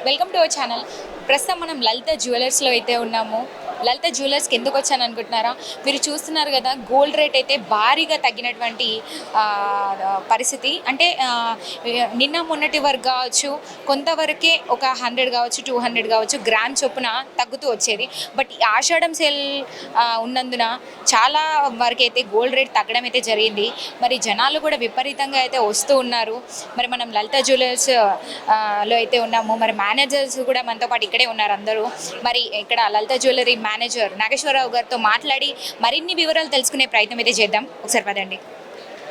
Welcome to our channel. ప్రస్తుతం మనం లలిత జ్యువెలర్స్లో అయితే ఉన్నాము. లలిత జ్యువెలర్స్కి ఎందుకు వచ్చాను అనుకుంటున్నారా? మీరు చూస్తున్నారు కదా, గోల్డ్ రేట్ అయితే భారీగా తగ్గినటువంటి పరిస్థితి. అంటే నిన్న మొన్నటి వరకు కావచ్చు, కొంతవరకే ఒక 100 కావచ్చు, 200 కావచ్చు గ్రామ్ చొప్పున తగ్గుతూ వచ్చేది. బట్ ఈ ఆషాఢం సేల్ ఉన్నందున చాలా వరకు అయితే గోల్డ్ రేట్ తగ్గడం అయితే జరిగింది. మరి జనాలు కూడా విపరీతంగా అయితే వస్తూ ఉన్నారు. మరి మనం లలిత జ్యువెలర్స్ లో అయితే ఉన్నాము. మరి మేనేజర్స్ కూడా మనతో పాటు ఇక్కడే ఉన్నారు అందరూ. మరి ఇక్కడ లలిత జ్యువెలరీ మేనేజర్ నాగేశ్వరరావు గారితో మాట్లాడి మరిన్ని వివరాలు తెలుసుకునే ప్రయత్నం అయితే చేద్దాం. ఒకసారి పదండి.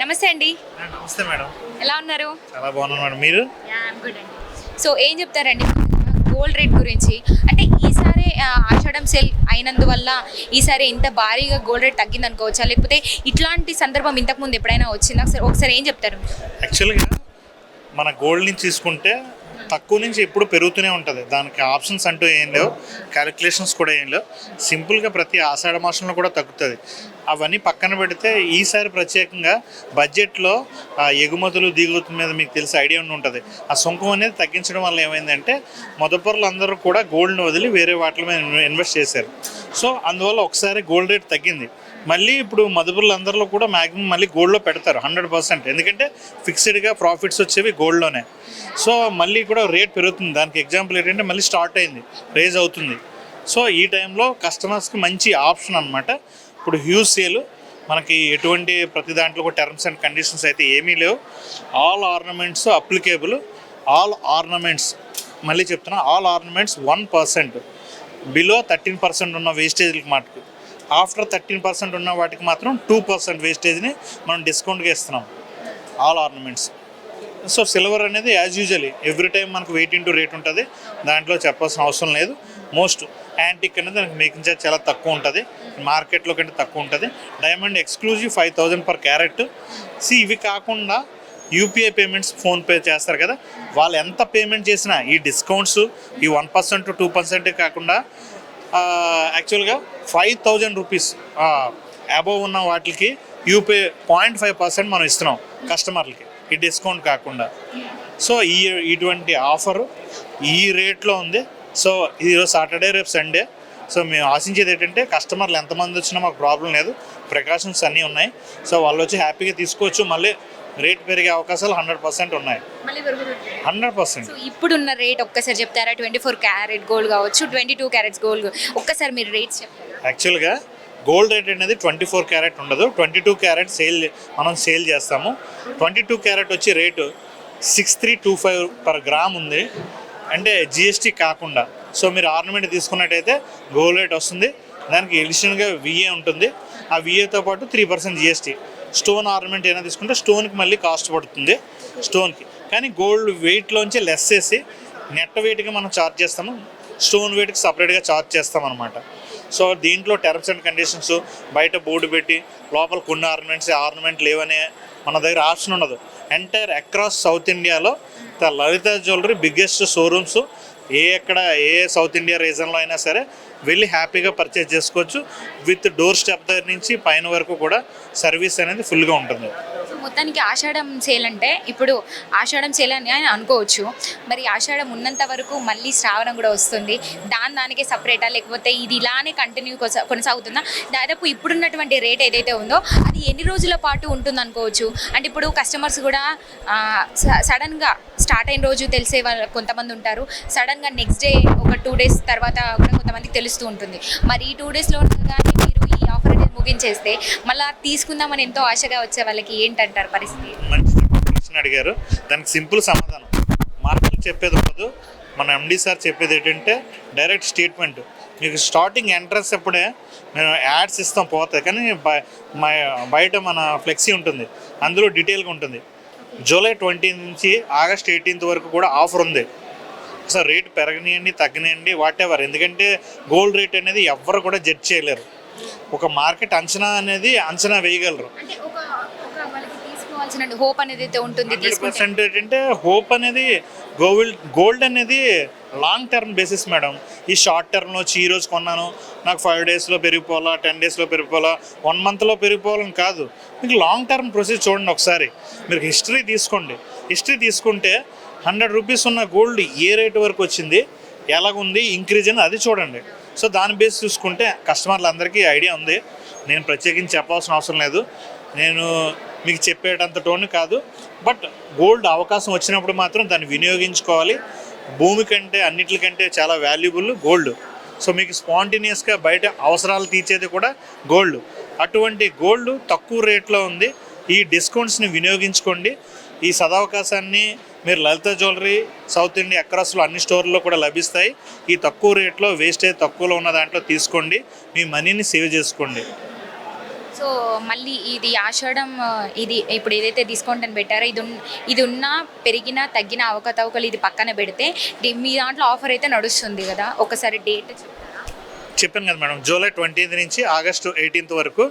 నమస్తే అండి. నమస్తే మేడం, ఎలా ఉన్నారు? చాలా బాగున్నాను మేడం. మీరు? గుడ్ అండి. సో ఏం చెప్తారండి గోల్డ్ రేట్ గురించి? అంటే ఈసారి ఆషాఢం సేల్ అయినందువల్ల ఈసారి ఇంత భారీగా గోల్డ్ రేట్ తగ్గింది అనుకోవచ్చా, లేకపోతే ఇట్లాంటి సందర్భం ఇంతకుముందు ఎప్పుడైనా వచ్చిందా? ఒకసారి ఏం చెప్తారు? యాక్చువల్గా మన గోల్డ్ నుంచి తీసుకుంటే తక్కువ నుంచి ఎప్పుడు పెరుగుతూనే ఉంటుంది. దానికి ఆప్షన్స్ అంటూ ఏం లేవు, క్యాలిక్యులేషన్స్ కూడా ఏం లేవు. సింపుల్గా ప్రతి ఆషాఢ మాసంలో కూడా తగ్గుతుంది. అవన్నీ పక్కన పెడితే ఈసారి ప్రత్యేకంగా బడ్జెట్లో ఎగుమతులు దిగుమతుల మీద మీకు తెలిసి ఐడియా ఉంటుంది. ఆ సుంకం అనేది తగ్గించడం వల్ల ఏమైందంటే మొదపరులు అందరూ కూడా గోల్డ్ని వదిలి వేరే వాటి మీద ఇన్వెస్ట్ చేశారు. సో అందువల్ల ఒకసారి గోల్డ్ రేట్ తగ్గింది. మళ్ళీ ఇప్పుడు మదుపురులు అందరిలో కూడా మ్యాక్సిమం మళ్ళీ గోల్డ్లో పెడతారు 100%. ఎందుకంటే ఫిక్స్డ్గా ప్రాఫిట్స్ వచ్చేవి గోల్డ్లోనే. సో మళ్ళీ కూడా రేట్ పెరుగుతుంది. దానికి ఎగ్జాంపుల్ ఏంటంటే మళ్ళీ స్టార్ట్ అయింది, రేజ్ అవుతుంది. సో ఈ టైంలో కస్టమర్స్కి మంచి ఆప్షన్ అనమాట. ఇప్పుడు హ్యూజ్ సేల్ మనకి ఎటువంటి ప్రతి దాంట్లో కూడా టర్మ్స్ అండ్ కండిషన్స్ అయితే ఏమీ లేవు. All ornaments applicable. All ornaments, మళ్ళీ చెప్తున్నా, ఆల్ ఆర్నమెంట్స్ 1%. బిలో 13% ఉన్న వేస్టేజ్కి మటుకు. ఆఫ్టర్ 13% ఉన్న వాటికి మాత్రం 2% వేస్టేజ్ని మనం డిస్కౌంట్గా ఇస్తున్నాం, ఆల్ ఆర్నమెంట్స్. సో సిల్వర్ అనేది యాజ్ యూజువల్లీ ఎవ్రీ టైం మనకు వెయిట్ ఇంటూ రేట్ ఉంటుంది, దాంట్లో చెప్పాల్సిన అవసరం లేదు. మోస్ట్ యాంటిక్ అనేది దానికి మేకింగ్ చార్జ్ చాలా తక్కువ ఉంటుంది, మార్కెట్లో కంటే తక్కువ ఉంటుంది. Diamond exclusive 5,000 per carat. ఇవి కాకుండా యూపీఐ పేమెంట్స్, ఫోన్పే చేస్తారు కదా, వాళ్ళు ఎంత పేమెంట్ చేసినా ఈ డిస్కౌంట్స్ ఈ 1% 2% కాకుండా యాక్చువల్గా 5,000 రూపీస్ అబోవ్ ఉన్న వాటికి యూపీఐ 0.5% మనం ఇస్తున్నాం కస్టమర్లకి, ఈ డిస్కౌంట్ కాకుండా. సో ఇటువంటి ఆఫరు ఈ రేట్లో ఉంది. సో ఈరోజు సాటర్డే, రేపు సండే. సో మేము ఆశించేది ఏంటంటే కస్టమర్లు ఎంతమంది వచ్చినా మాకు ప్రాబ్లం లేదు, ప్రికాషన్స్ అన్నీ ఉన్నాయి. సో వాళ్ళు వచ్చి హ్యాపీగా తీసుకోవచ్చు. మళ్ళీ రేట్ పెరిగే అవకాశాలు 100% ఉన్నాయి, 100%. ఇప్పుడున్న రేట్ ఒక్కసారి చెప్తారా? 24 క్యారెట్ గోల్డ్ కావచ్చు, 22 క్యారెట్స్ గోల్డ్, ఒక్కసారి మీరు రేట్స్ చెప్తారా? యాక్చువల్గా గోల్డ్ రేట్ అనేది 24 క్యారెట్ ఉండదు, 22 క్యారెట్ మనం సేల్ చేస్తాము. 22 క్యారెట్ వచ్చి రేటు 6325 per గ్రామ్ ఉంది, అంటే జిఎస్టీ కాకుండా. సో మీరు ఆర్నమెంట్ తీసుకున్నట్టయితే గోల్డ్ రేట్ వస్తుంది, దానికి ఎడిషనల్గా విఏ ఉంటుంది. ఆ విఏతో పాటు 3% జిఎస్టీ. స్టోన్ ఆర్నమెంట్ అయినా తీసుకుంటే స్టోన్కి మళ్ళీ కాస్ట్ పడుతుంది స్టోన్కి, కానీ గోల్డ్ వెయిట్లోంచి లెస్ చేసి నెట్ వెయిట్గా మనం ఛార్జ్ చేస్తాము, స్టోన్ వెయిట్కి సపరేట్గా ఛార్జ్ చేస్తాం అనమాట. సో దీంట్లో టర్మ్స్ అండ్ కండిషన్స్ బయట బోర్డు పెట్టి లోపల కొన్ని ఆర్నమెంట్ లేవనే మన దగ్గర ఆప్షన్ ఉండదు. ఎంటైర్ అక్రాస్ సౌత్ ఇండియాలో the Lalitha jewellery biggest showrooms ఏ సౌత్ ఇండియా రీజన్లో అయినా సరే వెళ్ళి హ్యాపీగా పర్చేజ్ చేసుకోవచ్చు. విత్ డోర్ స్టెప్ దగ్గర నుంచి పైన వరకు కూడా సర్వీస్ అనేది ఫుల్గా ఉంటుంది. మొత్తానికి ఆషాఢం సేల్ అంటే ఇప్పుడు ఆషాఢం సేల్ అని అనుకోవచ్చు. మరి ఆషాఢం ఉన్నంత వరకు మళ్ళీ శ్రావణం కూడా వస్తుంది, దానికే సపరేటా, లేకపోతే ఇది ఇలానే కంటిన్యూ కొనసాగుతుందా? దాదాపు ఇప్పుడున్నటువంటి రేట్ ఏదైతే ఉందో అది ఎన్ని రోజుల పాటు ఉంటుంది అనుకోవచ్చు? అంటే ఇప్పుడు కస్టమర్స్ కూడా సడన్గా స్టార్ట్ అయిన రోజు తెలిసే వాళ్ళు కొంతమంది ఉంటారు, సడన్గా నెక్స్ట్ డే ఒక 2 days తర్వాత కూడా కొంతమందికి తెలుస్తూ ఉంటుంది. మరి ఈ 2 daysలో కానీ మీరు ఈ ఆఫర్ అనేది ముగించేస్తే మళ్ళీ తీసుకుందామని ఎంతో ఆశగా వచ్చే వాళ్ళకి ఏంటంటారు పరిస్థితి? మంచి ప్రశ్న అడిగారు. దానికి సింపుల్ సమాధానం, మార్కెట్ చెప్పేది ఉండదు, మన ఎండి సార్ చెప్పేది ఏంటంటే డైరెక్ట్ స్టేట్మెంట్. మీకు స్టార్టింగ్ ఎంట్రన్స్ అప్పుడే మేము యాడ్స్ ఇస్తాం పోతాయి, కానీ బయట మన ఫ్లెక్సీ ఉంటుంది, అందులో డీటెయిల్గా ఉంటుంది. జూలై 20 నుంచి ఆగస్ట్ 18 వరకు కూడా ఆఫర్ ఉంది. సో రేటు పెరగనియండి, తగ్గనియండి, వాట్ ఎవర్. ఎందుకంటే గోల్డ్ రేట్ అనేది ఎవ్వరు కూడా జడ్జ్ చేయలేరు. ఒక మార్కెట్ అంచనా వేయగలరు. హోప్ అనేది ఉంటుంది. 100% ఏంటంటే హోప్ అనేది గోల్డ్ అనేది లాంగ్ టర్మ్ బేసిస్ మేడం. ఈ షార్ట్ టర్మ్లో వచ్చి ఈరోజు కొన్నాను, నాకు 5 daysలో పెరిగిపోవాలా, 10 daysలో పెరిగిపోవాలా, 1 monthలో పెరిగిపోవాలని కాదు. మీకు లాంగ్ టర్మ్ ప్రొసీజ్ చూడండి ఒకసారి. మీరు హిస్టరీ తీసుకుంటే రూపీస్ ఉన్న గోల్డ్ ఏ రేటు వరకు వచ్చింది, ఎలాగుంది, ఇంక్రీజ్ అని అది చూడండి. సో దాని బేస్ చూసుకుంటే కస్టమర్లందరికీ ఐడియా ఉంది. నేను ప్రత్యేకించి చెప్పాల్సిన అవసరం లేదు. నేను మీకు చెప్పేటంత టోన్ కాదు. బట్ గోల్డ్ అవకాశం వచ్చినప్పుడు మాత్రం దాన్ని వినియోగించుకోవాలి. భూమి కంటే అన్నిటికంటే చాలా వాల్యుబుల్ గోల్డ్. సో మీకు స్పాంటేనియస్గా బయట అవసరాలు తీర్చేది కూడా గోల్డ్. అటువంటి గోల్డ్ తక్కువ రేట్లో ఉంది. ఈ డిస్కౌంట్స్ని వినియోగించుకోండి. ఈ సదవకాశాన్ని మీరు లలిత జ్యువెలరీ సౌత్ ఇండియా అక్రాస్లో అన్ని స్టోర్లో కూడా లభిస్తాయి. ఈ తక్కువ రేట్లో వేస్టేజ్ తక్కువలో ఉన్న దాంట్లో తీసుకోండి, మీ మనీని సేవ్ చేసుకోండి. సో మళ్ళీ ఇది ఆషాఢం, ఇది ఇప్పుడు ఏదైతే డిస్కౌంట్ అని పెట్టారో ఇది ఉన్నా పెరిగినా తగ్గిన అవకతవకలు ఇది పక్కన పెడితే మీ దాంట్లో ఆఫర్ అయితే నడుస్తుంది కదా, ఒకసారి డేట్ చెప్తారా? చెప్పాను కదా మేడం, జూలై 20 నుంచి ఆగస్టు 18 వరకు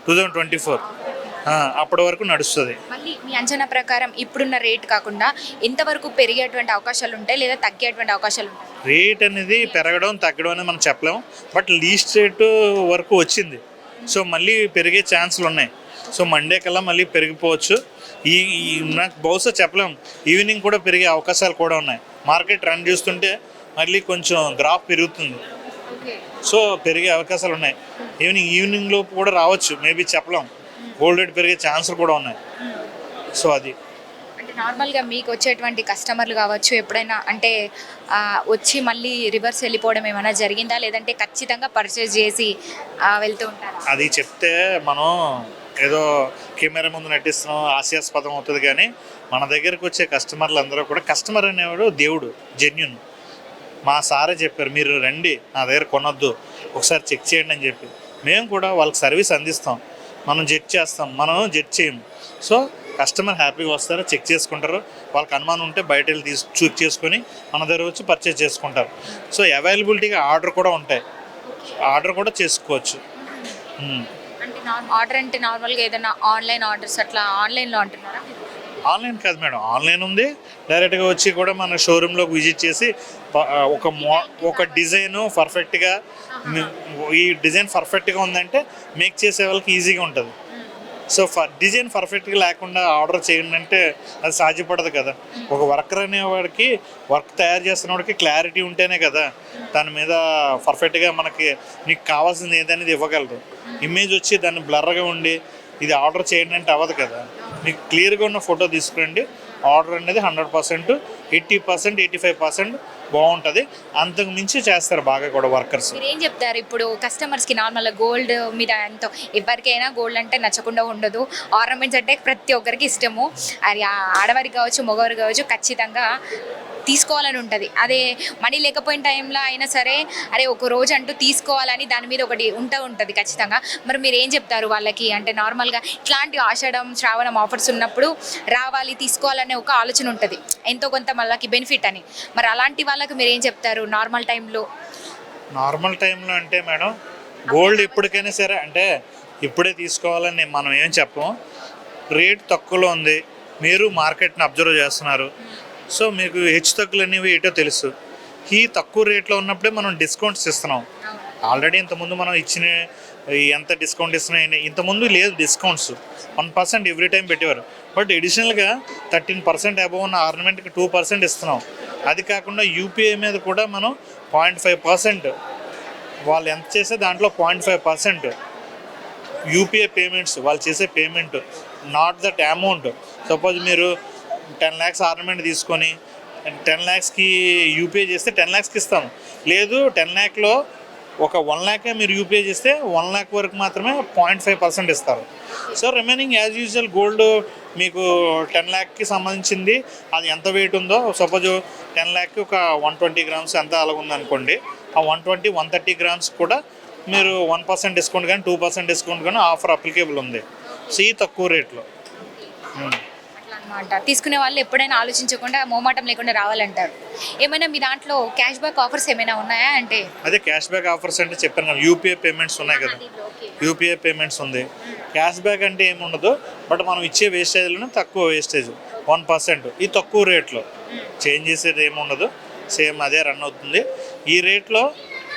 2024 అప్పటి వరకు నడుస్తుంది. మళ్ళీ మీ అంచనా ప్రకారం ఇప్పుడున్న రేట్ కాకుండా ఎంతవరకు పెరిగేటువంటి అవకాశాలు ఉంటాయి లేదా తగ్గేటువంటి అవకాశాలు ఉంటాయి? రేట్ అనేది పెరగడం తగ్గడం అనేది మనం చెప్పలేము. బట్ లీస్ట్ రేటు వరకు వచ్చింది. సో మళ్ళీ పెరిగే ఛాన్సులు ఉన్నాయి. సో మండే కల్లా మళ్ళీ పెరిగిపోవచ్చు. నాకు బహుశా చెప్పలేం, ఈవినింగ్ కూడా పెరిగే అవకాశాలు కూడా ఉన్నాయి. మార్కెట్ రన్ చూస్తుంటే మళ్ళీ కొంచెం గ్రాఫ్ పెరుగుతుంది. సో పెరిగే అవకాశాలు ఉన్నాయి. ఈవినింగ్ లోపు కూడా రావచ్చు, మేబీ చెప్పలేం. గోల్డ్ రేట్ పెరిగే ఛాన్సులు కూడా ఉన్నాయి. సో అది అంటే నార్మల్గా మీకు వచ్చేటువంటి కస్టమర్లు కావచ్చు ఎప్పుడైనా అంటే వచ్చి మళ్ళీ రివర్స్ వెళ్ళిపోవడం ఏమైనా జరిగిందా, లేదంటే ఖచ్చితంగా పర్చేస్ చేసి వెళ్తూ ఉంటారా? అది చెప్తే మనం ఏదో కెమెరా ముందు నటిస్తున్నాం, హాస్యాస్పదం అవుతుంది. కానీ మన దగ్గరకు వచ్చే కస్టమర్లు అందరూ కూడా, కస్టమర్ అనేవాడు దేవుడు, జెన్యున్. మా సారే చెప్పారు, మీరు రండి నా దగ్గర కొనొద్దు, ఒకసారి చెక్ చేయండి అని చెప్పి. మేము కూడా వాళ్ళకి సర్వీస్ అందిస్తాం. మనం జడ్జ్ చేస్తాం, మనం జడ్జ్ చేయము. సో కస్టమర్ హ్యాపీగా వస్తారు, చెక్ చేసుకుంటారు. వాళ్ళకి అనుమానం ఉంటే బయట వెళ్ళి చూక్ చేసుకొని మన దగ్గర వచ్చి పర్చేజ్ చేసుకుంటారు. సో అవైలబిలిటీగా ఆర్డర్ కూడా ఉంటాయి, ఆర్డర్ కూడా చేసుకోవచ్చు. అంటే ఆర్డర్ అంటే నార్మల్గా ఏదైనా ఆన్లైన్ ఆర్డర్స్ అట్లా ఆన్లైన్లో అంటున్నారా? ఆన్లైన్ కాదు మేడం, ఆన్లైన్ ఉంది. డైరెక్ట్గా వచ్చి కూడా మన షోరూంలోకి విజిట్ చేసి ఒక డిజైను పర్ఫెక్ట్గా, ఈ డిజైన్ పర్ఫెక్ట్గా ఉందంటే మేక్ చేసే వాళ్ళకి ఈజీగా ఉంటుంది. సో డిజైన్ పర్ఫెక్ట్గా లేకుండా ఆర్డర్ చేయండి అంటే అది సాధ్యపడదు కదా. ఒక వర్కర్ అనేవాడికి, వర్క్ తయారు చేస్తున్నవాడికి క్లారిటీ ఉంటేనే కదా దాని మీద పర్ఫెక్ట్గా మనకి నీకు కావాల్సింది ఏదనేది ఇవ్వగలరు. ఇమేజ్ వచ్చి దాన్ని బ్లర్గా ఉండి ఇది ఆర్డర్ చేయండి అంటే అవ్వదు కదా. మీకు క్లియర్గా ఉన్న ఫోటో తీసుకురండి, ఆర్డర్ అనేది 100%, 80%, 85% బాగుంటుంది. అంతకు మించి చేస్తారు బాగా కూడా వర్కర్స్. మీరు ఏం చెప్తారు ఇప్పుడు కస్టమర్స్కి? నార్మల్గా గోల్డ్ మీద ఎంతో ఎవరికైనా గోల్డ్ అంటే నచ్చకుండా ఉండదు. ఆర్నమెంట్స్ అంటే ప్రతి ఒక్కరికి ఇష్టము. అది ఆడవారికి కావచ్చు మగవారికి కావచ్చు ఖచ్చితంగా తీసుకోవాలని ఉంటుంది. అదే మనీ లేకపోయిన టైంలో అయినా సరే అరే ఒక రోజు అంటూ తీసుకోవాలని దాని మీద ఒకటి ఉంటుంది ఖచ్చితంగా. మరి మీరు ఏం చెప్తారు వాళ్ళకి? అంటే నార్మల్గా ఇట్లాంటి ఆషాఢం శ్రావణం ఆఫర్స్ ఉన్నప్పుడు రావాలి తీసుకోవాలనే ఒక ఆలోచన ఉంటుంది, ఎంతో కొంత వాళ్ళకి బెనిఫిట్ అని. మరి అలాంటి వాళ్ళకి మీరు ఏం చెప్తారు నార్మల్ టైంలో? నార్మల్ టైంలో అంటే మేడం, గోల్డ్ ఎప్పటికైనా సరే అంటే ఇప్పుడే తీసుకోవాలని మనం ఏం చెప్పము. రేట్ తక్కువలో ఉంది, మీరు మార్కెట్ని అబ్జర్వ్ చేస్తున్నారు. సో మీకు హెచ్చు తగ్గులు అనేవి ఏటో తెలుసు. ఈ తక్కువ రేట్లో ఉన్నప్పుడే మనం డిస్కౌంట్స్ ఇస్తున్నాం. ఆల్రెడీ ఇంతకుముందు మనం ఇచ్చిన ఎంత డిస్కౌంట్ ఇస్తున్నాయి, ఇంతకుముందు లేదు డిస్కౌంట్స్. 1% ఎవ్రీ టైం పెట్టేవారు. బట్ ఎడిషనల్గా 13% అబవ్ ఉన్న ఆర్నమెంట్కి 2% ఇస్తున్నాం. అది కాకుండా యూపీఐ మీద కూడా మనం 0.5%, వాళ్ళు ఎంత చేసే దాంట్లో 0.5% యూపీఐ పేమెంట్స్, వాళ్ళు చేసే payment, not that amount. Suppose మీరు 10 lakhs ఆర్నమెంట్ తీసుకొని 10 lakhsకి యూపీఐ చేస్తే 10 lakhsకి ఇస్తాము. లేదు 10 lakhలో ఒక 1 lakh మీరు యూపీఐ చేస్తే 1 lakh వరకు మాత్రమే 0.5% ఇస్తారు. So remaining as usual gold మీకు 10 lakhకి సంబంధించింది అది ఎంత వెయిట్ ఉందో, సపోజ్ 10 lakhకి ఒక 120 grams ఎంత అలాగ ఉందనుకోండి, ఆ 120-130 grams కూడా మీరు 1% డిస్కౌంట్ కానీ 2% డిస్కౌంట్ కానీ ఆఫర్ అప్లికేబుల్ ఉంది. సో ఈ తక్కువ రేట్లో అనమాట. తీసుకునే వాళ్ళు ఎప్పుడైనా ఆలోచించకుండా మోమాటం లేకుండా రావాలంటారు. ఏమైనా మీ దాంట్లో క్యాష్ బ్యాక్ ఆఫర్స్ ఏమైనా ఉన్నాయా? అంటే అదే క్యాష్ బ్యాక్ ఆఫర్స్ అంటే చెప్పాను కదా, యూపీఐ పేమెంట్స్ ఉన్నాయి కదా, యూపీఐ పేమెంట్స్ ఉంది. క్యాష్ బ్యాక్ అంటే ఏముండదు, బట్ మనం ఇచ్చే వేస్టేజ్లోనే తక్కువ వేస్టేజ్ 1%. ఈ తక్కువ రేట్లో చేంజ్ చేసేది ఏముండదు, సేమ్ అదే రన్ అవుతుంది. ఈ రేట్లో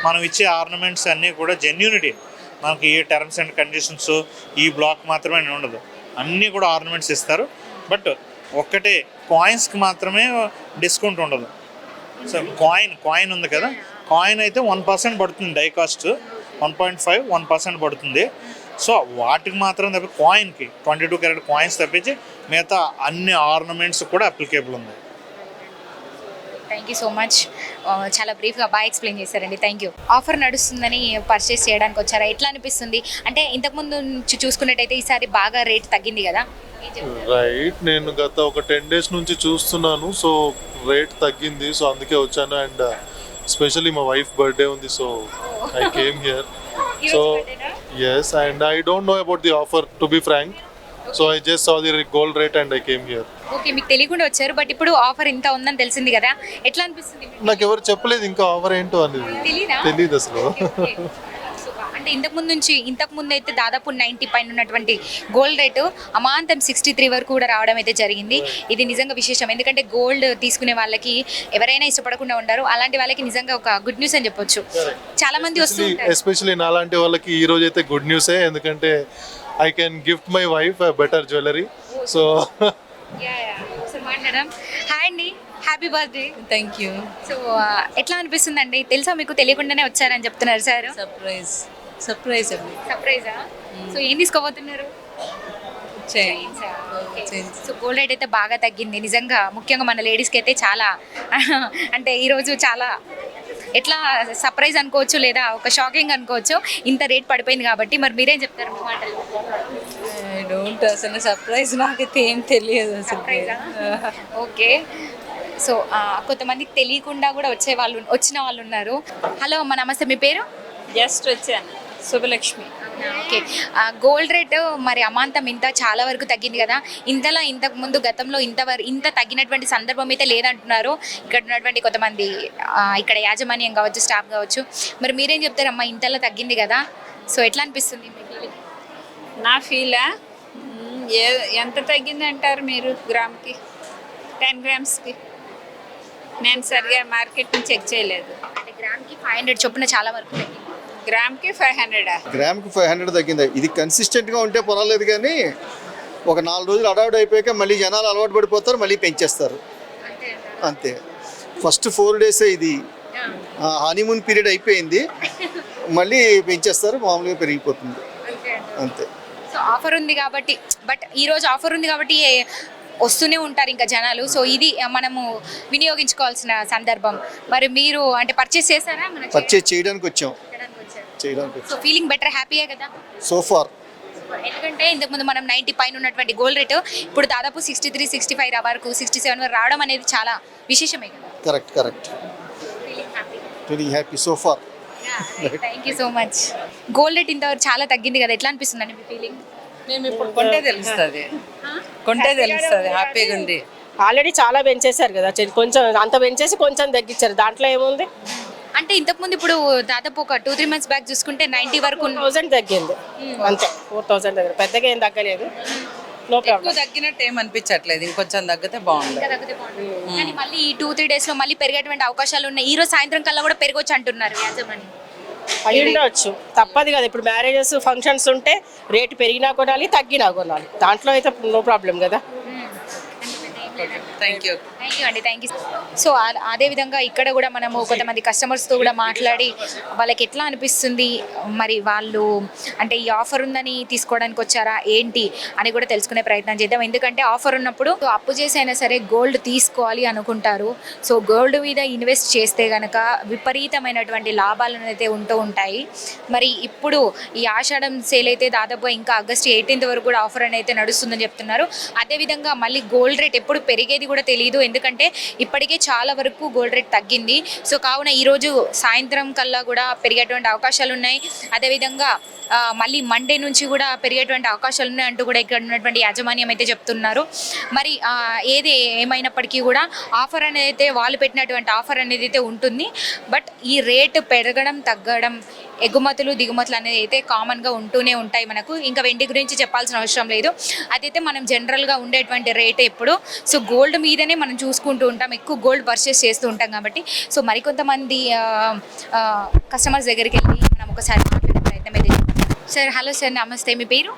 మనం ఇచ్చే ఆర్నమెంట్స్ అన్నీ కూడా జెన్యూనిటీ, మనకి ఏ టర్మ్స్ అండ్ కండిషన్స్ ఈ బ్లాక్ మాత్రమే ఉండదు, అన్నీ కూడా ఆర్నమెంట్స్ ఇస్తారు. బట్ ఒక్కటే కాయిన్స్కి మాత్రమే డిస్కౌంట్ ఉండదు. సో కాయిన్ ఉంది కదా, కాయిన్ అయితే 1% పడుతుంది, డై కాస్ట్ 1.5 1% పడుతుంది. సో వాటికి మాత్రం తప్పి కాయిన్కి 22 క్యారెట్ కాయిన్స్ తప్పించి మిగతా అన్ని ఆర్నమెంట్స్ కూడా అప్లికేబుల్ ఉంది. Thank you so much. చాలా బ్రీఫ్గా బాగా ఎక్స్ప్లెయిన్ చేశారండి. Thank you. ఆఫర్ నడుస్తుందని పర్చేస్ చేయడానికి వచ్చారా? ఎట్లా అనిపిస్తుంది? అంటే ఇంతకుముందు నుంచి చూసుకున్నట్టయితే ఈసారి బాగా రేట్ తగ్గింది కదా. రైట్, నేను గత ఒక 10 days నుంచి చూస్తున్నాను. సో రేట్ తగ్గింది, సో అందుకే వచ్చాను. అండ్ స్పెషల్లీ మా వైఫ్ బర్త్డే ఉంది, so I came here. So yes, and I don't know about the offer to be frank. So I just saw the gold rate and I came here. Okay, మీకు తెలియకుండా వచ్చారు, but ఇప్పుడు offer ఇంత ఉందని తెలిసింది కదా, ఎట్లా అనిపిస్తుంది మీకు? నాకు ఎవరు చెప్పలేదు ఇంకా ఆఫర్ ఏంటో అనేది, తెలీదా? తెలియదు అసలు. సో, అంటే ఇంతకు ముందు అయితే దాదాపు 90 పైన ఉన్నటువంటి గోల్డ్ రేటు అమాంతం 63 వరకు కూడా రావడం అయితే జరిగింది. ఇది నిజంగా విశేషం, ఎందుకంటే గోల్డ్ తీసుకునే వాళ్ళకి ఎవరైనా ఇష్టపడకుండా ఉండరు, అలాంటి వాళ్ళకి నిజంగా ఒక గుడ్ న్యూస్ అని చెప్పొచ్చు. చాలా మంది వస్తుంటారు, ఎస్పెషల్లీ నాలాంటి వాళ్ళకి ఈ రోజు అయితే గుడ్ న్యూసే, ఎందుకంటే I can gift my wife better jewellery. So మాట్లాడడం. హాయ్ అండి, happy birthday. Thank you. So ఎట్లా అనిపిస్తుందండి? తెలుసా మీకు, తెలియకుండానే వచ్చారని చెప్తున్నారు సార్. సర్ప్రైజ్ అండి. సర్ప్రైజా? సో ఏం తీసుకోబోతున్నారు? చైన్. సో గోల్డ్ రేట్ అయితే బాగా తగ్గింది నిజంగా, ముఖ్యంగా మన లేడీస్కి అయితే చాలా అంటే ఈరోజు చాలా ఎట్లా సర్ప్రైజ్ అనుకోవచ్చు, లేదా ఒక షాకింగ్ అనుకోవచ్చు, ఇంత రేట్ పడిపోయింది కాబట్టి. మరి మీరేం చెప్తారు మీ మాటలు? ఐ డోంట్, అసలు సర్ప్రైజ్ నాకైతే ఏం తెలియదు అసలు. సర్ప్రైజా? ఓకే. సో కొంతమందికి తెలియకుండా కూడా వచ్చిన వాళ్ళు ఉన్నారు. హలో అమ్మ, నమస్తే, మీ పేరు? జస్ట్ వచ్చాను, శుభలక్ష్మి. ఓకే. గోల్డ్ రేట్ మరి అమాంతం ఇంత చాలా వరకు తగ్గింది కదా, ఇంతకు ముందు గతంలో ఇంత తగ్గినటువంటి సందర్భం అయితే లేదంటున్నారు ఇక్కడ ఉన్నటువంటి కొంతమంది ఇక్కడ యాజమాన్యం కావచ్చు, స్టాఫ్ కావచ్చు. మరి మీరేం చెప్తారమ్మా, ఇంతలా తగ్గింది కదా, సో ఎట్లా అనిపిస్తుంది మీ ఫీలింగ్? నా ఫీలా ఎంత తగ్గింది అంటారు మీరు? గ్రామ్కి 10 grams. నేను సరిగా మార్కెట్ని చెక్ చేయలేదు. అంటే గ్రామ్కి 500 చొప్పున చాలా వరకు తగ్గింది. గ్రామ్కి 500. గ్రామ్కి 500 తగ్గింది. ఇది కన్సిస్టెంట్గా ఉంటే పర్వాలేదు, కానీ ఒక 4 రోజులు అడావిడ్ అయిపోయాక మళ్ళీ జనాలు అలవాటు పడిపోతారు, మళ్ళీ పెంచేస్తారు అంతే. ఫస్ట్ 4 days ఇది హనీమూన్ పీరియడ్ అయిపోయింది, మళ్ళీ పెంచేస్తారు, మామూలుగా పెరిగిపోతుంది అంతే. సో ఆఫర్ ఉంది కాబట్టి, బట్ ఈరోజు ఆఫర్ ఉంది కాబట్టి వస్తూనే ఉంటారు ఇంకా జనాలు. సో ఇది మనము వినియోగించుకోవాల్సిన సందర్భం. మరి మీరు అంటే పర్చేస్ చేశారా? పర్చేస్ చేయడానికి వచ్చాం. సో ఫీలింగ్ బెటర్, హ్యాపీయే కదా సో ఫార్? ఎందుకంటే ఇంతకుముందు మనం 90 పైన ఉన్నటువంటి గోల్డ్ రేటు ఇప్పుడు దాదాపు 63, 65 వరకు, 67 వరకు రావడం అనేది చాలా విశేషమే కదా. Correct. Feeling happy so far. Thank you so much. Gold rate ఇంతవరకు చాలా తగ్గింది కదా, ఎట్లా అనిపిస్తుందండి మీ ఫీలింగ్? మేము ఇప్పుడు కొంటే తెలుస్తుంది, హ్యాపీగా ఉంది. ఆల్రెడీ చాలా పెంచేశారు కదా, కొంచెం అంత పెంచేసి కొంచెం తగ్గించారు, దాంట్లో ఏముంది. అంటే ఇంతకుముందు ఇప్పుడు దాదాపు ఒక 2-3 months బ్యాక్ చూసుకుంటే 90 వరకు 4,000 తగ్గింది అంతే. 4,000 దగ్గర పెద్దగా ఏం తగ్గలేదు. No problem. తగ్గినట్టు ఏం అనిపించట్లేదు, ఇంకొంచెం తగ్గితే బాగుంది. కానీ మళ్ళీ ఈ 2-3 days లో మళ్ళీ పెరిగేటువంటి అవకాశాలు ఉన్నాయి. ఈ రోజు సాయంత్రం కల్లా కూడా పెరగొచ్చు అంటున్నారు యాజమాన్యం. అయి ఉండవచ్చు, తప్పదు కదా. ఇప్పుడు మ్యారేజెస్, ఫంక్షన్స్ ఉంటే రేటు పెరిగినా కొనాలి, తగ్గినా కొనాలి, దాంట్లో అయితే నో ప్రాబ్లం కదా. థ్యాంక్ యూ అండి, థ్యాంక్ యూ. సో అదేవిధంగా ఇక్కడ కూడా మనము కొంతమంది కస్టమర్స్తో కూడా మాట్లాడి వాళ్ళకి ఎట్లా అనిపిస్తుంది, మరి వాళ్ళు అంటే ఈ ఆఫర్ ఉందని తీసుకోవడానికి వచ్చారా ఏంటి అని కూడా తెలుసుకునే ప్రయత్నం చేద్దాం. ఎందుకంటే ఆఫర్ ఉన్నప్పుడు అప్పు చేసి అయినా సరే గోల్డ్ తీసుకోవాలి అనుకుంటారు. సో గోల్డ్ మీద ఇన్వెస్ట్ చేస్తే కనుక విపరీతమైనటువంటి లాభాలు అయితే ఉంటూ ఉంటాయి. మరి ఇప్పుడు ఈ ఆషాఢం సేల్ అయితే దాదాపు ఇంకా ఆగస్ట్ 18th వరకు కూడా ఆఫర్ అనేది నడుస్తుందని చెప్తున్నారు. అదేవిధంగా మళ్ళీ గోల్డ్ రేట్ ఎప్పుడు పెరిగేది కూడా తెలియదు, ఎందుకంటే ఇప్పటికే చాలా వరకు గోల్డ్ రేట్ తగ్గింది. సో కావున ఈరోజు సాయంత్రం కల్లా కూడా పెరిగేటువంటి అవకాశాలు ఉన్నాయి. అదేవిధంగా మళ్ళీ మండే నుంచి కూడా పెరిగేటువంటి అవకాశాలు ఉన్నాయి అంటూ కూడా ఇక్కడ ఉన్నటువంటి యాజమాన్యం అయితే చెప్తున్నారు. మరి ఏది ఏమైనప్పటికీ కూడా ఆఫర్ అనేది అయితే వాళ్ళు పెట్టినటువంటి ఆఫర్ అనేది అయితే ఉంటుంది. బట్ ఈ రేటు పెరగడం తగ్గడం, ఎగుమతులు దిగుమతులు అనేది అయితే కామన్గా ఉంటూనే ఉంటాయి మనకు. ఇంకా వెండి గురించి చెప్పాల్సిన అవసరం లేదు, అదైతే మనం జనరల్గా ఉండేటువంటి రేట్ ఎప్పుడు. సో గోల్డ్ మీదనే మనం చూసుకుంటూ ఉంటాం, ఎక్కువ గోల్డ్ పర్చేస్ చేస్తూ ఉంటాం కాబట్టి. సో మరికొంతమంది కస్టమర్స్ దగ్గరికి వెళ్ళి మనం ఒకసారి మాట్లాడే ప్రయత్నం అయితే చేద్దాం. సార్, హలో సార్, నమస్తే, మీ పేరు?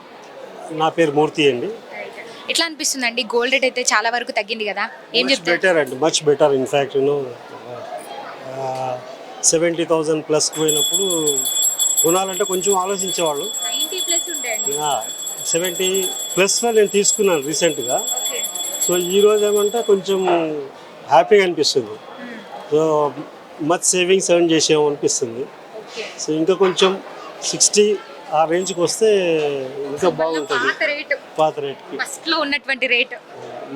నా పేరు మూర్తి అండి. ఎట్లా అనిపిస్తుందండి? గోల్డ్ రేట్ అయితే చాలా వరకు తగ్గింది కదా, ఏం మచ్ చెప్తారు? బెటర్ అండి, మచ్ బెటర్. ఇన్ఫ్యాక్ట్ 70,000 ప్లస్ పోయినప్పుడు కొనాలంటే కొంచెం ఆలోచించేవాళ్ళు. 90+ ఉంటాయండి. 70 ప్లస్లో నేను తీసుకున్నాను రీసెంట్గా. సో ఈరోజు ఏమంటే కొంచెం హ్యాపీగా అనిపిస్తుంది. సో మచ్ సేవింగ్స్ ఎర్న్ చేసాము అనిపిస్తుంది. సో ఇంకా కొంచెం 60 ఆ రేంజ్కి వస్తే ఇంకా బాగుంటుంది. పాత రేట్కి ఫస్ట్ లో ఉన్నటువంటి రేట్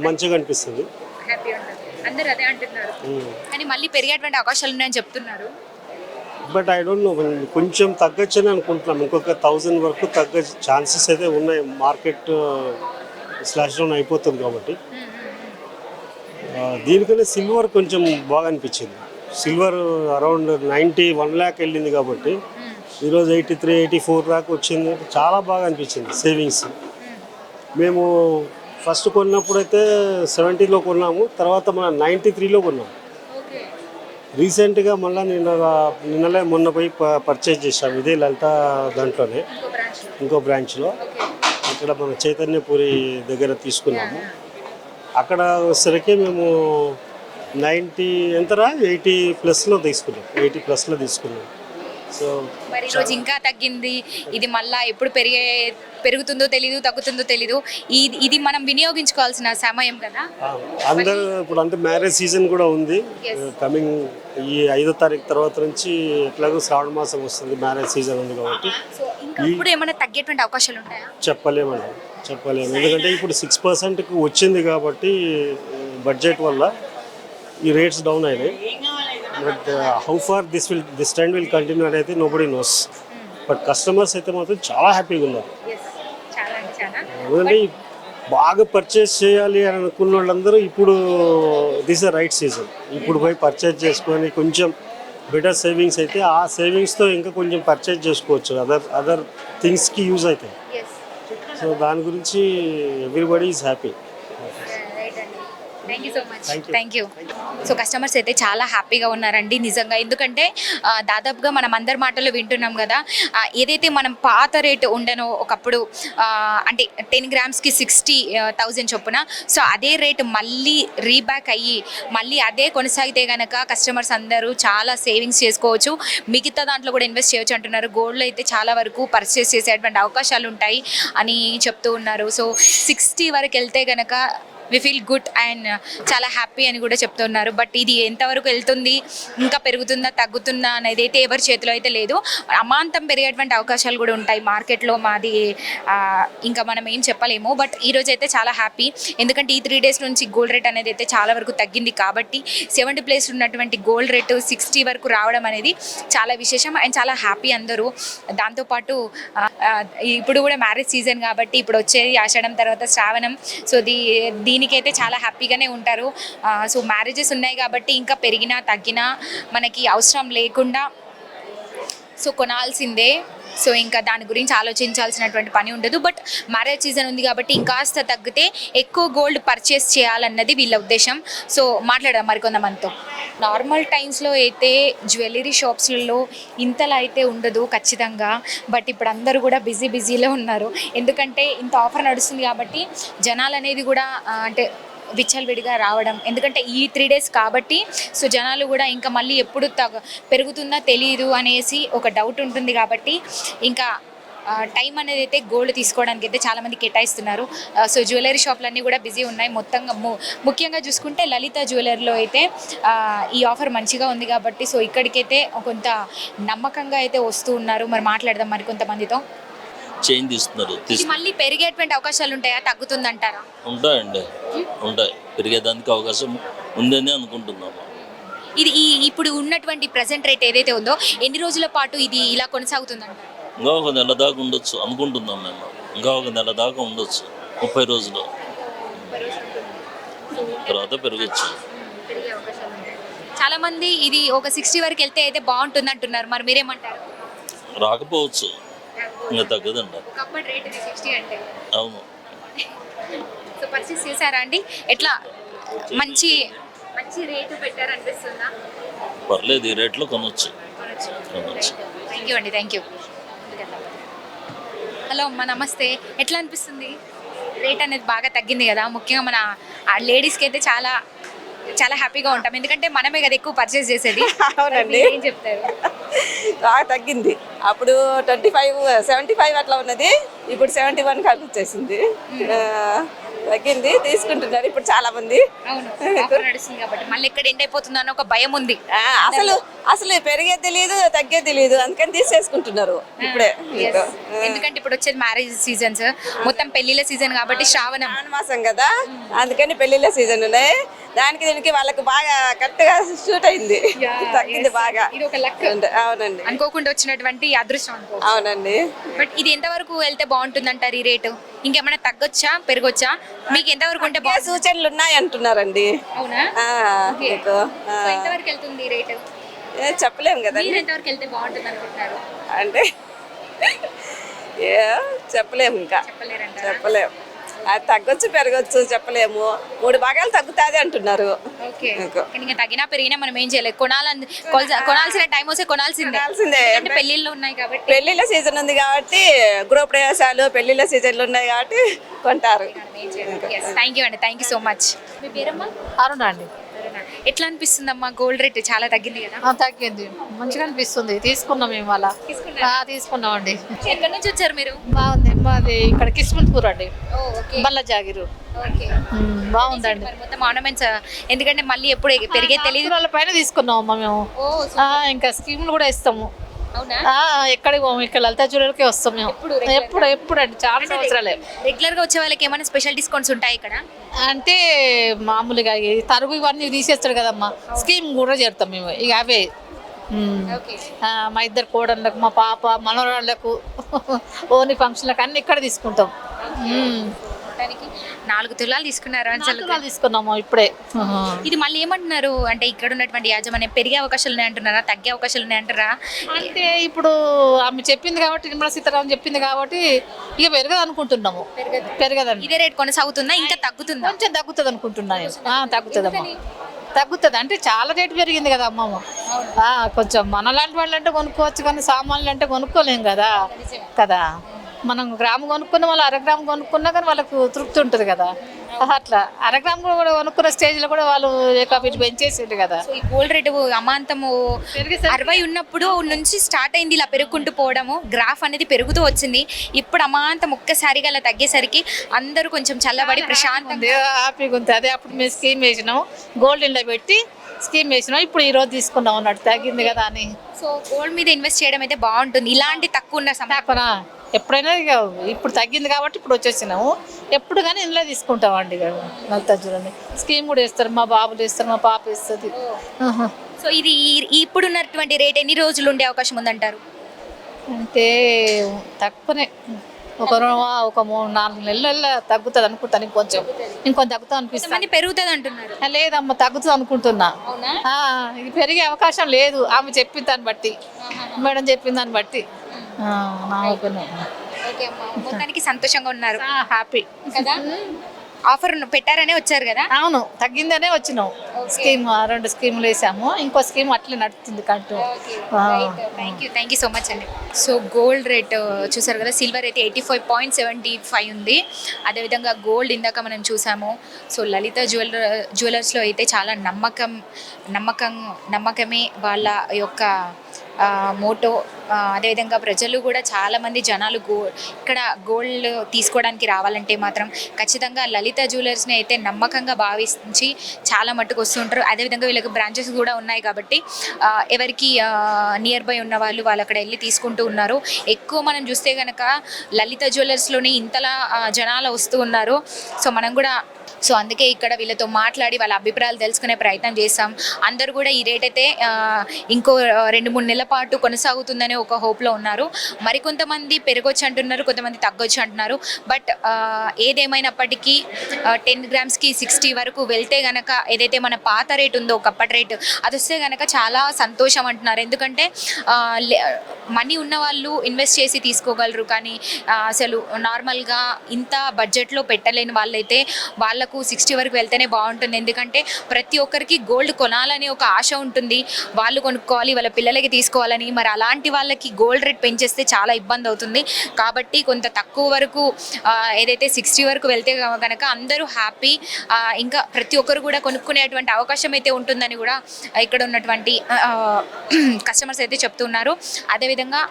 మంచిగా అనిపిస్తుంది. హ్యాపీ ఉంటుంది, అందరూ అదే అంటున్నారు. కానీ మళ్ళీ పెరిగేటువంటి అవకాశాలు ఉన్నాయని చెప్తున్నారు. బట్ ఐ డోంట్ నో, కొంచెం తగ్గొచ్చని అనుకుంటున్నాం. ఇంకొక 1000 వరకు తగ్గ ఛాన్సెస్ అయితే ఉన్నాయి. మార్కెట్ స్లాష్ డౌన్ అయిపోతుంది కాబట్టి. దీనికన్నా సిల్వర్ కొంచెం బాగా అనిపించింది. సిల్వర్ అరౌండ్ 1 lakh వెళ్ళింది కాబట్టి ఈరోజు 83, 84 దాకా వచ్చింది. చాలా బాగా అనిపించింది సేవింగ్స్. మేము ఫస్ట్ కొన్నప్పుడు అయితే 70లో కొన్నాము, తర్వాత మన 93లో కొన్నాము. రీసెంట్గా మళ్ళీ నిన్నలే మొన్న పోయి పర్చేజ్ చేసాము, ఇదే లలిత దాంట్లోనే ఇంకో బ్రాంచ్లో. ఇక్కడ మన చైతన్యపురి దగ్గర తీసుకున్నాము. అక్కడ వచ్చేసరికి మేము 80+లో తీసుకున్నాం. 80+లో తీసుకున్నాం. సో మరి ఈరోజు ఇంకా తగ్గింది. ఇది మళ్ళీ ఎప్పుడు పెరుగుతుందో తెలీదు, తగ్గుతుందో తెలీదు. ఇది మనం వినియోగించుకోవాల్సిన సమయం కదా. అందరూ ఇప్పుడు అంటే మ్యారేజ్ సీజన్ కూడా ఉంది. కమింగ్ ఈ 5వ తారీఖు తర్వాత నుంచి ఎట్లాగో శ్రావణ మాసం వస్తుంది, మ్యారేజ్ సీజన్ ఉంది కాబట్టి సో ఇంకా ఇప్పుడు ఏమైనా తగ్గేటువంటి అవకాశాలు ఉంటాయా? చెప్పలేము. ఎందుకంటే ఇప్పుడు 6%కి వచ్చింది కాబట్టి బడ్జెట్ వల్ల ఈ రేట్స్ డౌన్ అయినాయి. But how far this trend will continue అనేది నోబడీ నోస్. బట్ కస్టమర్స్ అయితే మాత్రం చాలా హ్యాపీగా ఉన్నారు. ఎందుకంటే బాగా పర్చేస్ చేయాలి అని అనుకున్న వాళ్ళందరూ ఇప్పుడు దిస్ రైట్ సీజన్. ఇప్పుడు పోయి పర్చేస్ చేసుకొని కొంచెం బెటర్ సేవింగ్స్ అయితే ఆ సేవింగ్స్తో ఇంకా కొంచెం పర్చేస్ చేసుకోవచ్చు, అదర్ థింగ్స్కి యూజ్ అవుతాయి. సో దాని గురించి everybody is happy. Thank you so much. Thank you. So customers అయితే చాలా హ్యాపీగా ఉన్నారండి నిజంగా. ఎందుకంటే దాదాపుగా మనం అందరి మాటల్లో వింటున్నాం కదా, ఏదైతే మనం పాత రేటు ఉండనో ఒకప్పుడు, అంటే 10 గ్రామ్స్కి 60,000 చొప్పున, సో అదే రేటు మళ్ళీ రీబ్యాక్ అయ్యి మళ్ళీ అదే కొనసాగితే కనుక కస్టమర్స్ అందరూ చాలా సేవింగ్స్ చేసుకోవచ్చు, మిగతా దాంట్లో కూడా ఇన్వెస్ట్ చేయొచ్చు అంటున్నారు. గోల్డ్లో అయితే చాలా వరకు పర్చేస్ చేసేటువంటి అవకాశాలు ఉంటాయి అని చెప్తూ ఉన్నారు. సో 60 వరకు వెళ్తే కనుక వి ఫీల్ గుడ్ అండ్ చాలా హ్యాపీ అని కూడా చెప్తున్నారు. బట్ ఇది ఎంతవరకు వెళ్తుంది, ఇంకా పెరుగుతుందా తగ్గుతుందా అనేది అయితే ఎవరి చేతిలో అయితే లేదు. అమాంతం పెరిగేటువంటి అవకాశాలు కూడా ఉంటాయి మార్కెట్లో. మాది ఇంకా మనం ఏం చెప్పలేము. బట్ ఈరోజు అయితే చాలా హ్యాపీ, ఎందుకంటే ఈ 3 days నుంచి గోల్డ్ రేట్ అనేది అయితే చాలా వరకు తగ్గింది కాబట్టి 70 ప్లేస్ ఉన్నటువంటి గోల్డ్ రేటు 60 వరకు రావడం అనేది చాలా విశేషం అండ్ చాలా హ్యాపీ అందరూ. దాంతోపాటు ఇప్పుడు కూడా మ్యారేజ్ సీజన్ కాబట్టి ఇప్పుడు వచ్చేది ఆషాఢం తర్వాత శ్రావణం. సో దీనికైతే చాలా హ్యాపీగానే ఉంటారు. సో మ్యారేజెస్ ఉన్నాయి కాబట్టి ఇంకా పెరిగినా తగ్గినా మనకి అవసరం లేకుండా సో కొనాల్సిందే. సో ఇంకా దాని గురించి ఆలోచించాల్సినటువంటి పని ఉండదు. బట్ మ్యారేజ్ సీజన్ ఉంది కాబట్టి ఇంకాస్త తగ్గితే ఎక్కువ గోల్డ్ పర్చేస్ చేయాలన్నది వీళ్ళ ఉద్దేశం. సో మాట్లాడదాం మరికొంతమందితో. నార్మల్ టైమ్స్లో అయితే జ్యువెలరీ షాప్స్లలో ఇంతలా అయితే ఉండదు ఖచ్చితంగా. బట్ ఇప్పుడు అందరూ కూడా బిజీలో ఉన్నారు, ఎందుకంటే ఇంత ఆఫర్ నడుస్తుంది కాబట్టి జనాలు అనేది కూడా అంటే విచ్చలవిడిగా రావడం. ఎందుకంటే ఈ 3 days కాబట్టి సో జనాలు కూడా ఇంకా మళ్ళీ ఎప్పుడు పెరుగుతుందా తెలియదు అనేసి ఒక డౌట్ ఉంటుంది కాబట్టి ఇంకా టైం అనేది అయితే గోల్డ్ తీసుకోవడానికి అయితే చాలామంది కేటాయిస్తున్నారు. సో జ్యువెలరీ షాప్లన్నీ కూడా బిజీ ఉన్నాయి. మొత్తంగా ముఖ్యంగా చూసుకుంటే లలిత జ్యువెలరీలో అయితే ఈ ఆఫర్ మంచిగా ఉంది కాబట్టి సో ఇక్కడికైతే కొంత నమ్మకంగా అయితే వస్తూ ఉన్నారు. మరి మాట్లాడదాం మరి కొంతమందితో. చేంజ్ తీస్తున్నారు. మళ్ళీ పెరిగేటువంటి అవకాశాలు ఉంటాయా, తగ్గుతుందంటారా? ఉంటాయండి, ఉంటాయి. పెరిగేదానికి అవకాశం ఉందని అనుకుంటున్నాము. ఇది ఇప్పుడు ఉన్నటువంటి ప్రెసెంట్ రేట్ ఏదైతే ఉందో ఎన్ని రోజుల పాటు ఇది ఇలా కొనసాగుతుందంటారు? ఇంకా 1 నెల దాకా ఉండొచ్చు అనుకుంటున్నాం మేము. ఇంకా 1 నెల దాకా ఉండొచ్చు, 30 రోజులు తర్వాత పెరగచ్చు. చాలా మంది ఇది ఒక 60 వరకు వెళ్తే అయితే బాగుంటుంది అంటున్నారు. మరి మీరేమంటారు? రాకపోవచ్చు, ఇంకా తగ్గదండి. అవును. సో పర్చేస్ చేశారా అండి? ఎట్లా మంచి రేటు పెట్టారనిపిస్తుందా? పర్లేదు, ఈ రేట్లో కొనవచ్చు. థ్యాంక్ యూ అండి, థ్యాంక్ యూ. హలో అమ్మ, నమస్తే. ఎట్లా అనిపిస్తుంది? రేట్ అనేది బాగా తగ్గింది కదా, ముఖ్యంగా మన లేడీస్కి అయితే చాలా చాలా హ్యాపీగా ఉంటాం, ఎందుకంటే మనమే కదా ఎక్కువ పర్చేస్ చేసేది. అవునండి. ఏం చెప్తారు? బాగా తగ్గింది. అప్పుడు 75 అట్లా ఉన్నది, ఇప్పుడు 71 కలిపి వచ్చేసింది. తగ్గింది, తీసుకుంటున్నారు ఇప్పుడు చాలా మంది. అవును, ఆఫర్ నడుస్తుంది కాబట్టి మళ్ళీ ఎక్కడ ఎండ్ అయిపోతుందో అన్న ఒక భయం ఉంది. అసలు పెరిగేది తెలియదు, తగ్గేది తెలియదు, అందుకని తీసేసుకుంటున్నారు ఇప్పుడే. ఎందుకంటే ఇప్పుడు వచ్చేది మ్యారేజ్ సీజన్స్, మొత్తం పెళ్లిళ్ళ సీజన్ కాబట్టి శ్రావణ మాసం కదా, అందుకని పెళ్లిళ్ళ సీజన్ ఉన్నాయి. దానికి దీనికి వాళ్ళకి బాగా కరెక్ట్గా షూట్ అయింది, తగ్గింది బాగా. ఇది ఒక లక్. అవునండి, అనుకోకుండా వచ్చినటువంటి అదృష్టం అనుకో. అవునండి. బట్ ఇది ఎంతవరకు వెళ్తే బాగుంటుంది అంటారు ఈ రేటు? ఇంకేమైనా తగ్గొచ్చా పెరగొచ్చా? మీకు ఎంతవరకు ఉంటే బాగా సూచనలు ఉన్నాయి అంటున్నారండి. అవునా? మీకు సో ఎంతవరకు వెళ్తుంది ఈ రేటు? చెప్పలేము కదా, మీరు ఎంతవరకు వెళ్తే బాగుంటుంది అనుకుంటున్నారు? అంటే చెప్పలేము, ఇంకా చెప్పలేము. అది తగ్గొచ్చు పెరగచ్చు చెప్పలేము. 3 భాగాలు తగ్గుతుంది అంటున్నారు. ఓకే, ఇంకా తగ్గినా పెరిగినా మనం ఏం చేయలేదు. కొనాల్సిన టైం వస్తే కొనాల్సిందే. అంటే పెళ్లిళ్ళు ఉన్నాయి కాబట్టి, పెళ్లిళ్ళ సీజన్ ఉంది కాబట్టి, గృహ ప్రవేశాలు పెళ్లిళ్ళ సీజన్లు ఉన్నాయి కాబట్టి కొంటారు. థ్యాంక్ యూ అండి, థ్యాంక్ యూ సో మచ్. మీ పేరమ్మా? అరుణ అండి. ఎట్లా అనిపిస్తుందమ్మా? గోల్డ్ రేట్ చాలా తగ్గింది కదా. తగ్గింది, మంచిగా అనిపిస్తుంది. తీసుకున్నాం మేము అలా. తీసుకున్నామండి. ఎక్కడి నుంచి వచ్చారు మీరు? బాగుంది. మాది ఇక్కడ కిస్మత్పూర్ అండి, బల్ల జాగిరు. బాగుందండి. మొత్తం ఆర్నమెంట్స్, ఎందుకంటే మళ్ళీ ఎప్పుడు పెరిగే తెలియదు వాళ్ళ పైన తీసుకున్నాం అమ్మా మేము. ఇంకా స్కీములు కూడా ఇస్తాము. ఎక్కడికి పోము, ఇక్కడ లలిత జ్యువెలరీకే వస్తాం మేము. ఎప్పుడు అండి, చాలా సంవత్సరాలే. రెగ్యులర్ గా వచ్చే వాళ్ళకి ఏమైనా స్పెషల్ డిస్కౌంట్స్ ఉంటాయి ఇక్కడ? అంటే మామూలుగా ఈ తరుగు ఇవన్నీ తీసేస్తాడు కదమ్మా, స్కీమ్ కూడా చేస్తాం మేము. ఇక అవే మా ఇద్దరు కోడళ్ళకు, మా పాప మనవరాళ్ళకు, ఓన్లీ ఫంక్షన్లకు అన్ని ఇక్కడ తీసుకుంటాం. 4 తులాలు తీసుకున్నారు. తీసుకున్నాము ఇప్పుడే. ఇది మళ్ళీ ఏమంటున్నారు అంటే, ఇక్కడ ఉన్నటువంటి యాజమాన్యం పెరిగే అవకాశాలు ఉన్నాయంటున్నారా, తగ్గే అవకాశాలు ఉన్నాయంటారా? అంటే ఇప్పుడు ఆమె చెప్పింది కాబట్టి, నిర్మలా సీతారామన్ చెప్పింది కాబట్టి ఇక పెరగదు అనుకుంటున్నాము. పెరగదండి. ఇదే రేట్ కొనసాగుతుందా, ఇంకా తగ్గుతుందా? కొంచెం తగ్గుతుంది అనుకుంటున్నాను. తగ్గుతుందమ్మా, తగ్గుతుంది. అంటే చాలా రేటు పెరిగింది కదా అమ్మమ్మ. కొంచెం మనలాంటి వాళ్ళు అంటే కొనుక్కోవచ్చు, కానీ సామాన్లు అంటే కొనుక్కోలేం కదా. మనం గ్రాము కొనుక్కున్న వాళ్ళు 1/2 గ్రాము కొనుక్కున్నా కానీ వాళ్ళకు తృప్తి ఉంటుంది కదా. అట్లా 1/2 గ్రాము కూడా కొనుక్కున్న స్టేజ్లో కూడా వాళ్ళు వీటి పెంచేసిండు కదా. ఈ గోల్డ్ రేటు అమాంతము 60 ఉన్నప్పుడు నుంచి స్టార్ట్ అయింది ఇలా పెరుగుకుంటూ పోవడము, గ్రాఫ్ అనేది పెరుగుతూ వచ్చింది. ఇప్పుడు అమాంతం ఒక్కసారిగా అలా తగ్గేసరికి అందరూ కొంచెం చల్లబడి ప్రశాంతంగా హ్యాపీగా ఉంది. అదే అప్పుడు మేము స్కీమ్ వేసినాం, గోల్డ్ ఇంట్లో పెట్టి స్కీమ్ వేసినాం. ఇప్పుడు ఈరోజు తీసుకున్నాం అన్నట్టు, తగ్గింది కదా అని. సో గోల్డ్ మీద ఇన్వెస్ట్ చేయడం అయితే బాగుంటుంది. ఇలాంటి తక్కువ ఉన్న సమయం ఎప్పుడైనా ఇక ఇప్పుడు తగ్గింది కాబట్టి ఇప్పుడు వచ్చేసినాము. ఎప్పుడు కానీ ఇంట్లో తీసుకుంటాం అండి. లలిత జ్యువెలరీ స్కీమ్ కూడా ఇస్తారు, మా బాబులు ఇస్తారు, మా పాప ఇస్తుంది. సో ఇది ఇప్పుడు ఉన్నటువంటి రేట్ ఎన్ని రోజులు ఉండే అవకాశం ఉందంటారు? అంటే తక్కువనే, ఒక 3-4 నెలల తగ్గుతుంది అనుకుంటాను. ఇంకొంచెం తగ్గుతుంది అనిపిస్తుంది. పెరుగుతుంది అంటున్నారు? లేదమ్మా, తగ్గుతుంది అనుకుంటున్నా. ఇది పెరిగే అవకాశం లేదు, ఆమె చెప్పిన దాన్ని బట్టి, మేడం చెప్పిన దాన్ని బట్టి. నా ఒపీనియన్. ఓకే అమ్మా, మొత్తానికి సంతోషంగా ఉన్నారు, హ్యాపీ కదా. ఆఫర్ పెట్టారనే వచ్చారు కదా? అవును, తగ్గిందనే వచ్చినాం. స్కీమ్ 2 స్కీములు వేసాము, ఇంకో స్కీమ్ అట్లే నడుస్తుంది కంటూ. థ్యాంక్ యూ సో మచ్ అండి. సో గోల్డ్ రేట్ చూసారు కదా, సిల్వర్ అయితే 85.75 ఉంది. అదేవిధంగా గోల్డ్ ఇందాక మనం చూసాము. సో లలిత జ్యువెలర్స్లో అయితే చాలా నమ్మకమే వాళ్ళ యొక్క మోటో. అదేవిధంగా ప్రజలు కూడా చాలామంది జనాలు ఇక్కడ గోల్డ్ తీసుకోవడానికి రావాలంటే మాత్రం ఖచ్చితంగా లలిత జ్యువెలర్స్ని అయితే నమ్మకంగా భావించి చాలా మట్టుకు వస్తుంటారు. అదేవిధంగా వీళ్ళకి బ్రాంచెస్ కూడా ఉన్నాయి కాబట్టి ఎవరికి నియర్ బై ఉన్న వాళ్ళు అక్కడ వెళ్ళి తీసుకుంటూ ఉన్నారు. ఎక్కువ మనం చూస్తే కనుక లలిత జ్యువెలర్స్లోనే ఇంతలా జనాలు వస్తూ ఉన్నారు. సో మనం కూడా అందుకే ఇక్కడ వీళ్ళతో మాట్లాడి వాళ్ళ అభిప్రాయాలు తెలుసుకునే ప్రయత్నం చేస్తాం. అందరూ కూడా ఈ రేట్ అయితే ఇంకో 2-3 నెలల పాటు కొనసాగుతుందనే ఒక హోప్లో ఉన్నారు. మరికొంతమంది పెరగొచ్చు అంటున్నారు, కొంతమంది తగ్గొచ్చు అంటున్నారు. బట్ ఏదేమైనప్పటికీ 10 గ్రామ్స్కి 60 వరకు వెళ్తే గనక ఏదైతే మన పాత రేట్ ఉందో ఒకప్పటి రేటు అది వస్తే గనక చాలా సంతోషం అంటున్నారు. ఎందుకంటే మనీ ఉన్న వాళ్ళు ఇన్వెస్ట్ చేసి తీసుకోగలరు, కానీ అసలు నార్మల్గా ఇంత బడ్జెట్లో పెట్టలేని వాళ్ళైతే వాళ్ళకు వరకు 60 వరకు వెళ్తేనే బాగుంటుంది. ఎందుకంటే ప్రతి ఒక్కరికి గోల్డ్ కొనాలని ఒక ఆశ ఉంటుంది, వాళ్ళు కొనుక్కోవాలి, వాళ్ళ పిల్లలకి తీసుకోవాలని. మరి అలాంటి వాళ్ళకి గోల్డ్ రేట్ పెంచేస్తే చాలా ఇబ్బంది అవుతుంది. కాబట్టి కొంత తక్కువ వరకు ఏదైతే 60 వరకు వెళ్తే కనుక అందరూ హ్యాపీ, ఇంకా ప్రతి ఒక్కరు కూడా కొనుక్కునేటువంటి అవకాశం అయితే ఉంటుందని కూడా ఇక్కడ ఉన్నటువంటి కస్టమర్స్ అయితే చెప్తున్నారు. అదేవిధంగా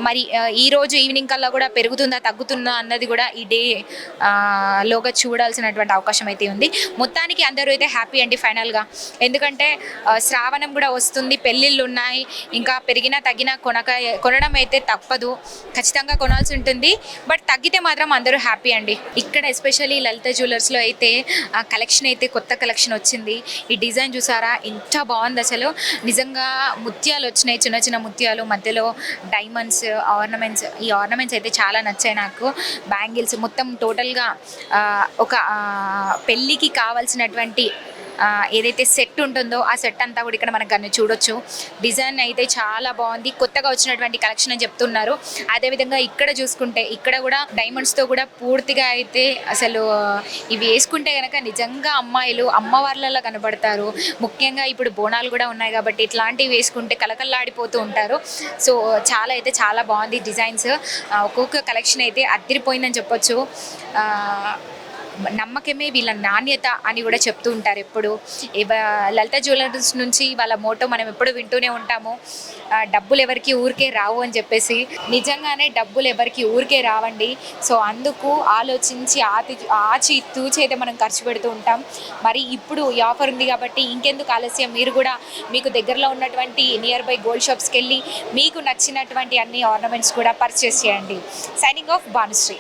మరి ఈరోజు ఈవినింగ్ కల్లా కూడా పెరుగుతుందా తగ్గుతుందా అన్నది కూడా ఈ డే లోగా చూడాల్సినటువంటి అవకాశం అయితే ఉంది. మొత్తానికి అందరూ అయితే హ్యాపీ అండి ఫైనల్గా. ఎందుకంటే శ్రావణం కూడా వస్తుంది, పెళ్ళిళ్ళు ఉన్నాయి, ఇంకా పెరిగినా తగ్గినా కొనడం అయితే తప్పదు, ఖచ్చితంగా కొనాల్సి ఉంటుంది. బట్ తగ్గితే మాత్రం అందరూ హ్యాపీ అండి. ఇక్కడ ఎస్పెషల్లీ లలిత జ్యువెలర్స్లో అయితే కలెక్షన్ అయితే కొత్త కలెక్షన్ వచ్చింది. ఈ డిజైన్ చూసారా ఎంత బాగుంది అసలు. నిజంగా ముత్యాలు వచ్చినాయి, చిన్న చిన్న ముత్యాలు, మధ్యలో డైమండ్స్, ఆర్నమెంట్స్. ఈ ఆర్నమెంట్స్ అయితే చాలా నచ్చాయి నాకు. బ్యాంగిల్స్ మొత్తం టోటల్గా ఒక పెళ్ళికి కావాల్సినటువంటి ఏదైతే సెట్ ఉంటుందో ఆ సెట్ అంతా కూడా ఇక్కడ మనకు అన్ని చూడొచ్చు. డిజైన్ అయితే చాలా బాగుంది, కొత్తగా వచ్చినటువంటి కలెక్షన్ అని చెప్తున్నారు. అదేవిధంగా ఇక్కడ చూసుకుంటే ఇక్కడ కూడా డైమండ్స్తో కూడా పూర్తిగా అయితే అసలు ఇవి వేసుకుంటే కనుక నిజంగా అమ్మాయిలు అమ్మవార్లలో కనబడతారు. ముఖ్యంగా ఇప్పుడు బోనాలు కూడా ఉన్నాయి కాబట్టి ఇట్లాంటివి వేసుకుంటే కలకల్లాడిపోతూ ఉంటారు. సో చాలా అయితే చాలా బాగుంది డిజైన్స్. ఒక్కొక్క కలెక్షన్ అయితే అదిరిపోయిందని చెప్పొచ్చు. నమ్మకమే వీళ్ళ నాణ్యత అని కూడా చెప్తూ ఉంటారు ఎప్పుడు. లలిత జ్యువెలర్స్ నుంచి వాళ్ళ మోటో మనం ఎప్పుడు వింటూనే ఉంటాము, డబ్బులు ఎవరికి ఊరికే రావు అని చెప్పేసి. నిజంగానే డబ్బులు ఎవరికి ఊరికే రావండి. సో అందుకు ఆలోచించి ఆచి తూచి అయితే మనం ఖర్చు పెడుతూ ఉంటాం. మరి ఇప్పుడు ఈ ఆఫర్ ఉంది కాబట్టి ఇంకెందుకు ఆలస్యం, మీరు కూడా మీకు దగ్గరలో ఉన్నటువంటి నియర్ బై గోల్డ్ షాప్స్కి వెళ్ళి మీకు నచ్చినటువంటి అన్ని ఆర్నమెంట్స్ కూడా పర్చేస్ చేయండి. Signing off Bhanusri.